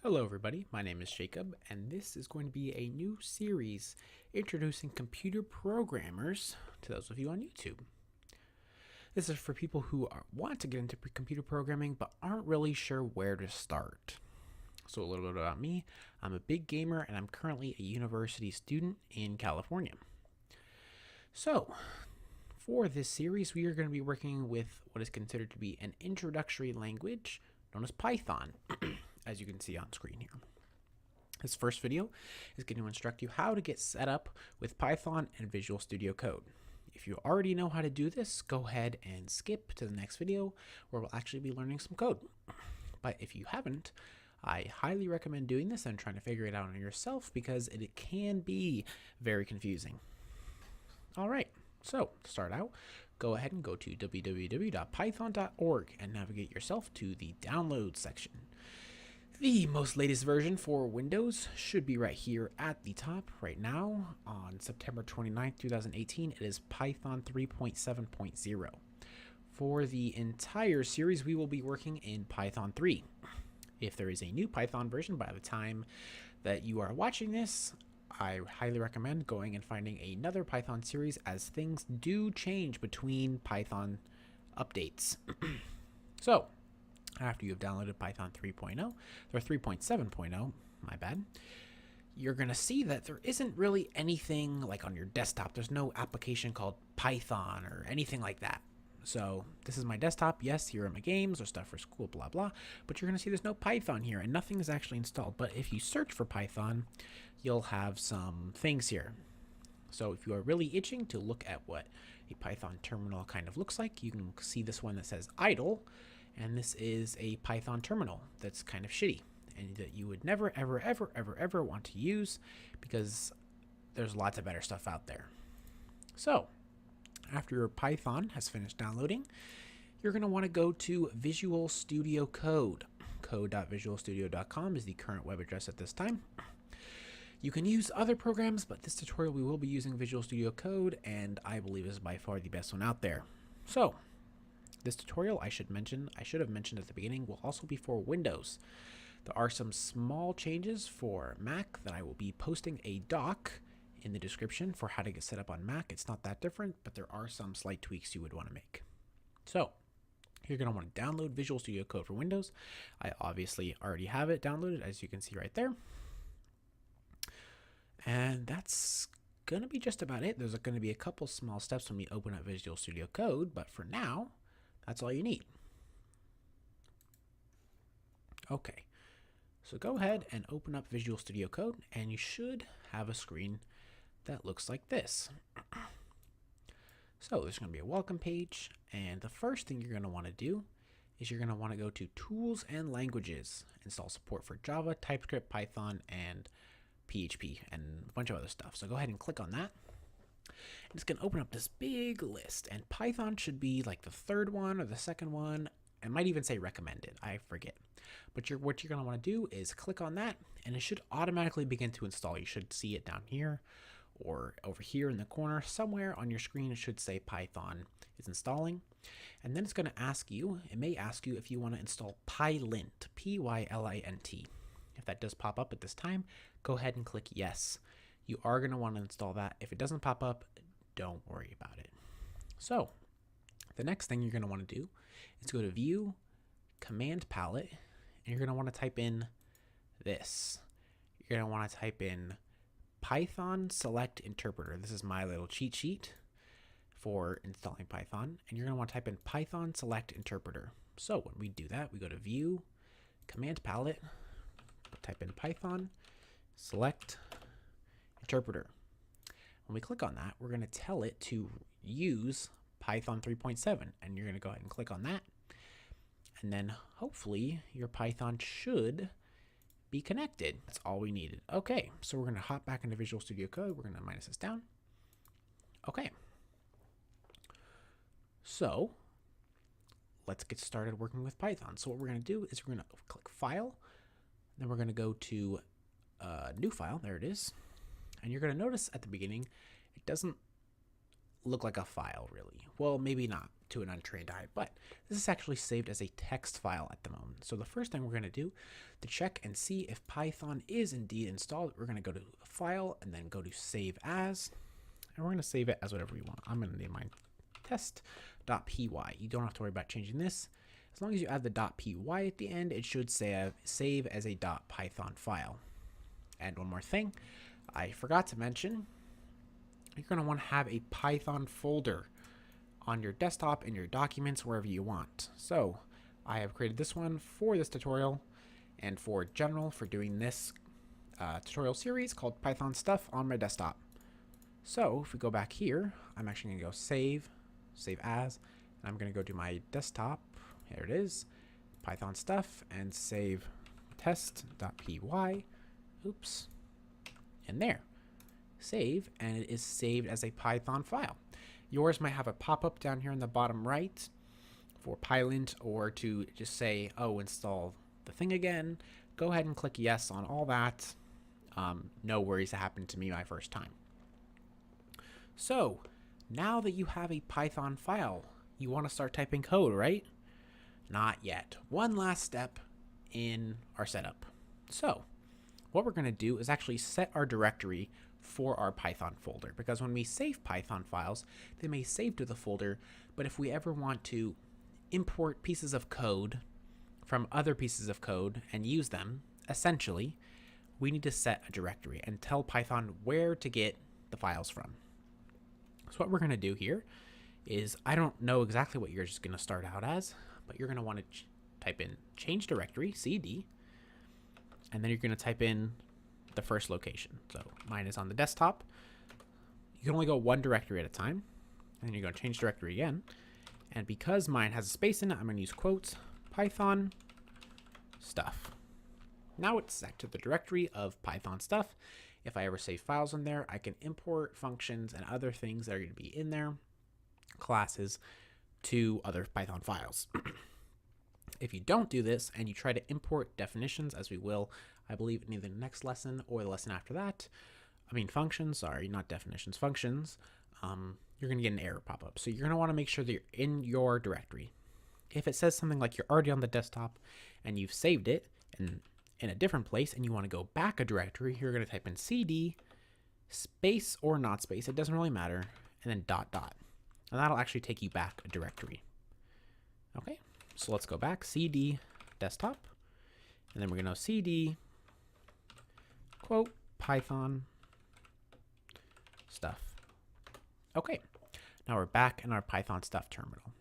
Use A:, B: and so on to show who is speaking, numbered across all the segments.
A: Hello everybody, my name is Jacob, and this is going to be a new series introducing computer programmers to those of you on YouTube. This is for people who want to get into computer programming but aren't really sure where to start. So a little bit about me, I'm a big gamer and I'm currently a university student in California. So, for this series we are going to be working with what is considered to be an introductory language known as Python. As you can see on screen here. This first video is going to instruct you how to get set up with Python and Visual Studio Code. If you already know how to do this, go ahead and skip to the next video where we'll actually be learning some code. But if you haven't, I highly recommend doing this and trying to figure it out on yourself because it can be very confusing. All right, so to start out, go ahead and go to www.python.org and navigate yourself to the download section. The most latest version for Windows should be right here at the top right now. On September 29th, 2018, it is Python 3.7.0. For the entire series, we will be working in Python 3. If there is a new Python version by the time that you are watching this, I highly recommend going and finding another Python series as things do change between Python updates. So, after you've downloaded Python 3.0 or 3.7.0, my bad, you're going to see that there isn't really anything like on your desktop. There's no application called Python or anything like that. So this is my desktop. Yes, here are my games or stuff for school, blah, blah. But you're going to see there's no Python here and nothing is actually installed. But if you search for Python, you'll have some things here. So if you are really itching to look at what a Python terminal kind of looks like, you can see this one that says idle. And this is a Python terminal that's kind of shitty and that you would never, ever, ever, ever, ever want to use because there's lots of better stuff out there. So after your Python has finished downloading, you're going to want to go to Visual Studio Code. Code.visualstudio.com is the current web address at this time. You can use other programs, but this tutorial we will be using Visual Studio Code, and I believe is by far the best one out there. So this tutorial, I should have mentioned at the beginning, will also be for Windows. There are some small changes for Mac that I will be posting a doc in the description for how to get set up on Mac. It's not that different, but there are some slight tweaks you would want to make. So you're going to want to download Visual Studio Code for Windows. I obviously already have it downloaded, as you can see right there. And that's going to be just about it. There's going to be a couple small steps when we open up Visual Studio Code, but for now, that's all you need. Okay, so go ahead and open up Visual Studio Code and you should have a screen that looks like this. So there's going to be a welcome page, and the first thing you're going to want to do is you're going to want to go to Tools and Languages, install support for Java, TypeScript, Python, and PHP, and a bunch of other stuff. So go ahead and click on that. It's going to open up this big list, and Python should be like the third one or the second one. It might even say recommended, I forget. But what you're going to want to do is click on that, and it should automatically begin to install. You should see it down here or over here in the corner. Somewhere on your screen it should say Python is installing. And then it's going to ask you, it may ask you if you want to install Pylint, P-Y-L-I-N-T. If that does pop up at this time, go ahead and click yes. You are going to want to install that. If it doesn't pop up, don't worry about it. So the next thing you're going to want to do is go to View, Command Palette, and you're going to want to type in this. You're going to want to type in Python Select Interpreter. This is my little cheat sheet for installing Python. And you're going to want to type in Python Select Interpreter. So when we do that, we go to View, Command Palette, type in Python Select Interpreter. When we click on that, we're going to tell it to use Python 3.7, and you're going to go ahead and click on that. And then hopefully your Python should be connected. That's all we needed. Okay, so we're going to hop back into Visual Studio Code. We're going to minus this down. Okay. So let's get started working with Python. So what we're going to do is we're going to click File. Then we're going to go to New File. There it is. And you're going to notice at the beginning, it doesn't look like a file really. Well, maybe not. to an untrained eye, but this is actually saved as a text file at the moment. So the first thing we're going to do to check and see if Python is indeed installed, we're going to go to File and then go to Save As, and we're going to save it as whatever we want. I'm going to name mine test.py. You don't have to worry about changing this. As long as you add the .py at the end, it should save as a .python file. And one more thing, I forgot to mention, you're going to want to have a Python folder on your desktop, in your documents, wherever you want. So I have created this one for this tutorial and for general for doing this tutorial series called Python Stuff on my desktop. So if we go back here, I'm actually going to go save as, and I'm going to go to my desktop. Here it is, Python Stuff, and save test.py. Oops. And there. Save, and it is saved as a Python file. Yours might have a pop-up down here in the bottom right for Pylint, or to just say, oh, install the thing again. Go ahead and click yes on all that. No worries, it happened to me my first time. So now that you have a Python file, you want to start typing code, right? Not yet. One last step in our setup. So what we're going to do is actually set our directory for our Python folder, because when we save Python files, they may save to the folder, but if we ever want to import pieces of code from other pieces of code and use them, essentially, we need to set a directory and tell Python where to get the files from. So what we're going to do here is, I don't know exactly what yours is going to start out as, but you're going to want to type in change directory, cd, and then you're going to type in the first location. So mine is on the desktop. You can only go one directory at a time, and then you're going to change directory again. And because mine has a space in it, I'm going to use quotes, Python stuff. Now it's set to the directory of Python stuff. If I ever save files in there, I can import functions and other things that are going to be in there, classes, to other Python files. If you don't do this and you try to import definitions, as we will, I believe, in either the next lesson or the lesson after that, functions, sorry, not definitions, functions, you're going to get an error pop up. So you're going to want to make sure that you're in your directory. If it says something like you're already on the desktop and you've saved it in a different place and you want to go back a directory, you're going to type in cd space or not space, it doesn't really matter, and then ... And that'll actually take you back a directory. Okay, so let's go back, cd desktop, and then we're going to cd quote Python stuff. Okay, now we're back in our Python stuff terminal.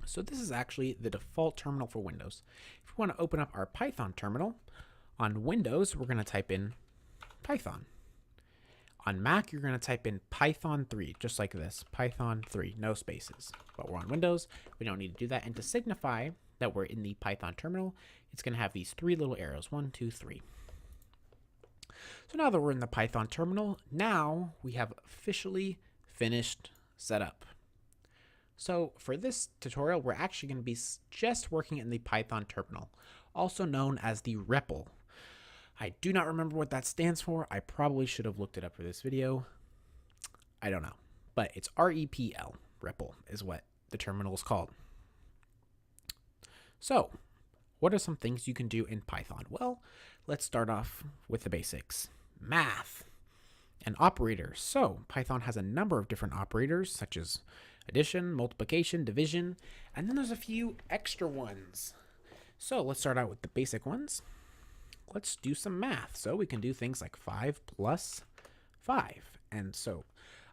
A: So this is actually the default terminal for Windows. If we want to open up our Python terminal, on Windows, we're going to type in Python. On Mac, you're going to type in Python 3, just like this, Python 3, no spaces. But we're on Windows, we don't need to do that. And to signify that we're in the Python terminal, it's going to have these three little arrows, 1, 2, 3. So now that we're in the Python terminal, now we have officially finished setup. So for this tutorial, we're actually going to be just working in the Python terminal, also known as the REPL. I do not remember what that stands for. I probably should have looked it up for this video. I don't know, but it's REPL. REPL is what the terminal is called. So what are some things you can do in Python? Well, let's start off with the basics. Math and operators. So Python has a number of different operators, such as addition, multiplication, division, and then there's a few extra ones. So let's start out with the basic ones. Let's do some math. So we can do things like 5 plus 5. And so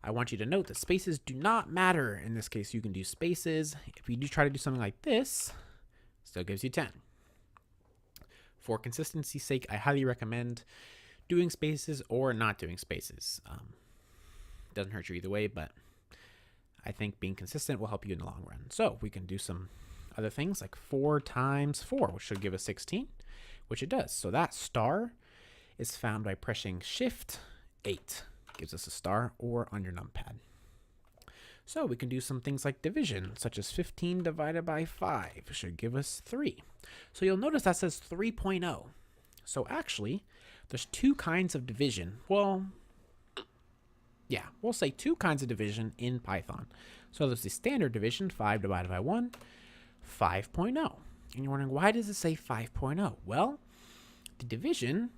A: I want you to note that spaces do not matter. In this case, you can do spaces. If you do try to do something like this, still gives you 10. For consistency's sake, I highly recommend doing spaces or not doing spaces. Doesn't hurt you either way, but I think being consistent will help you in the long run. So we can do some other things like 4 times 4, which should give us 16, which it does. So that star is found by pressing Shift 8, gives us a star, or on your numpad. So we can do some things like division, such as 15 divided by 5 should give us 3. So you'll notice that says 3.0. So actually, there's 2 kinds of division. Well, yeah, we'll say 2 kinds of division in Python. So there's the standard division, 5 divided by 1, 5.0. And you're wondering, why does it say 5.0? Well, the division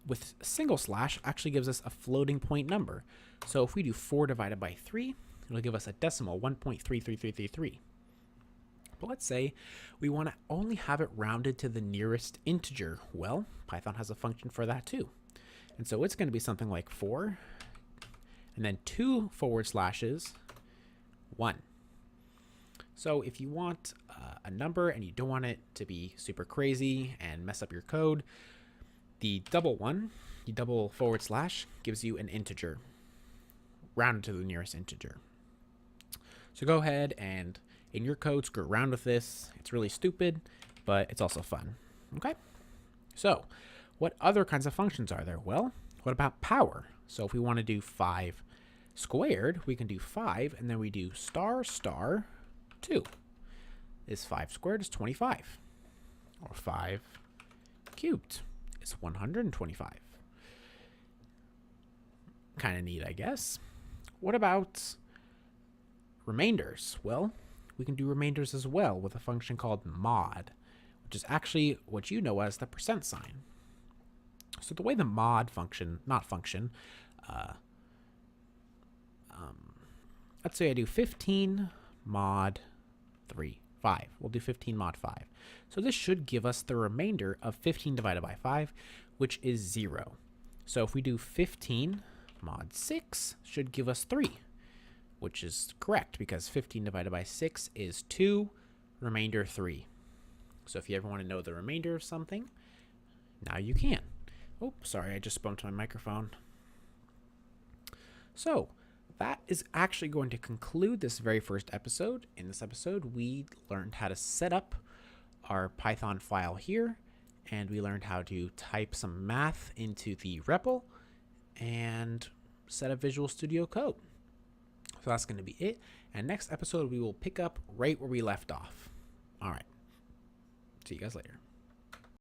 A: with a single slash actually gives us a floating point number. So if we do 4 divided by 3, it'll give us a decimal, 1.33333. But let's say we want to only have it rounded to the nearest integer. Well, Python has a function for that too. And so it's going to be something like 4, and then 2 forward slashes, 1. So if you want a number and you don't want it to be super crazy and mess up your code, the double forward slash gives you an integer, rounded to the nearest integer. So go ahead and in your code, screw around with this. It's really stupid, but it's also fun. Okay? So what other kinds of functions are there? Well, what about power? So if we want to do 5 squared, we can do 5, and then we do star 2. Is 5 squared is 25. Or 5 cubed is 125. Kind of neat, I guess. What about remainders? Well, we can do remainders as well with a function called mod, which is actually what you know as the percent sign. So the way the mod function, let's say I do 15 mod 3, 5. We'll do 15 mod 5. So this should give us the remainder of 15 divided by 5, which is 0. So if we do 15 mod 6, should give us 3, which is correct because 15 divided by 6 is 2, remainder 3. So if you ever want to know the remainder of something, now you can. Oh, sorry, I just bumped my microphone. So that is actually going to conclude this very first episode. In this episode, we learned how to set up our Python file here, and we learned how to type some math into the REPL and set up Visual Studio Code. So that's going to be it. And next episode, we will pick up right where we left off. All right. See you guys later.